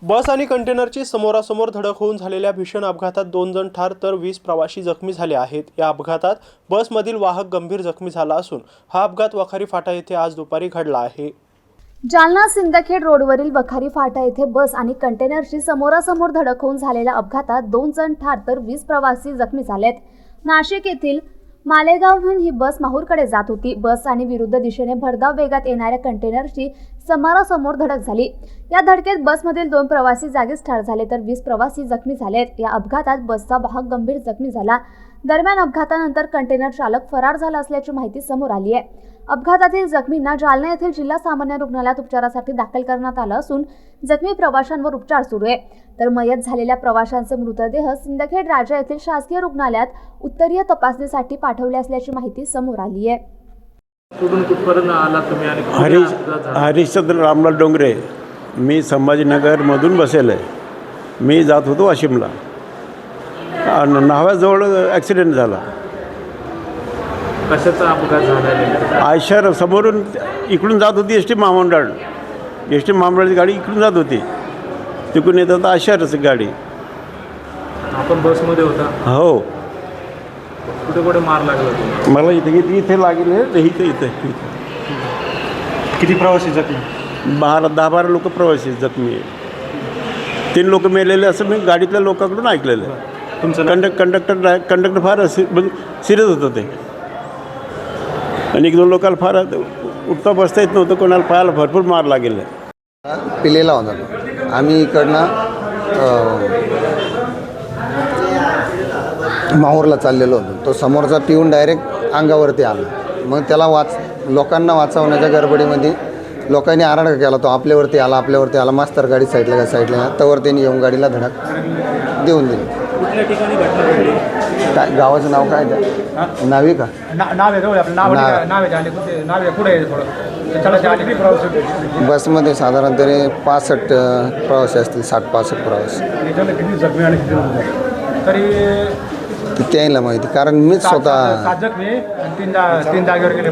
बस आणि कंटेनरची समोरासमोर धडक होऊन झालेल्या भीषण अपघातात 2 जण ठार तर 20 प्रवासी जखमी झाले आहेत। या अपघातात बसमधील वाहक गंभीर जखमी झाला असून हा अपघात वखारी फाटा येथे आज दुपारी घडला आहे। जालना सिंदखेड रोडवरील वखारी फाटा येथे बस आणि कंटेनरची समोरासमोर धडक होऊन झालेल्या अपघातात 2 जण ठार तर 20 प्रवासी जखमी झालेत। नाशिक येथील मालेगावहून ही बस माहूरकडे जात होती। बस आणि विरुद्ध दिशेने भरधाव वेगात येणाऱ्या कंटेनरची समोरासमोर धडक झाली। या धडकेत बसमधील 2 प्रवासी जागीच ठार झाले तर 20 प्रवासी जखमी झालेत। या अपघातात बसचा वाहक गंभीर जखमी झाला। दरम्यान अपघातानंतर कंटेनर चालक फरार झाला असल्याची माहिती समोर आली आहे। अपघातातील जखमींना जालना येथील जिल्हा सामान्य रुग्णालयात उपचारासाठी दाखल करण्यात आलं असून जखमी प्रवाशांवर उपचार सुरू आहे। तर मयत झालेल्या प्रवाशांचे मृतदेह सिंदखेड राजा येथील शासकीय रुग्णालयात उत्तरीय तपासणीसाठी पाठवले असल्याची माहिती समोर आली आहे। हरिश्चंद्र रामलाल डोंगरे, मी संभाजीनगरमधून बसेल आहे। मी जात होतो वाशिमला। न्हाव्याजवळ ॲक्सिडेंट झाला। कशाचा अपघात झाला? आयशर समोरून इकडून जात होती एस टी महामंडळाची गाडी इकडून जात होती। तिकडून येत होता आयशरच गाडी। आपण बसमध्ये होता? हो। कुठे कुठे मार लागला? मला इथे लागले इथे। किती प्रवासी जखमी? 10-12 लोक प्रवासी जखमी आहे। 3 लोक मेलेले असं मी गाडीतल्या लोकांकडून ऐकलेलं आहे। तुमचं कंडक्टर फार सिरियस होतं ते, आणि 1-2 लोकांना फार उठता बसता येत नव्हतं। कोणाला पायाला भरपूर मार लागेल आहे। पिलेला होता। आम्ही इकडनं माहूरला चाललेलो होतो। तो समोरचा पिऊन डायरेक्ट अंगावरती आला। मग त्याला लोकांना वाचवण्याच्या गडबडीमध्ये लोकांनी आरडा केला। तो आपल्यावरती आला। मास्तर गाडी साईडला तवर त्यांनी येऊन गाडीला धडक देऊन दिली। कुठल्या ठिकाणी घटना घडली? काय गावाचं नाव काय आहे? नावे का? बसमध्ये साधारण तरी 65 प्रवासी असतील, 60-65 प्रवासी। ते त्याला माहिती, कारण मीच स्वतः 7 जखमी, 3 जागेवर गेले।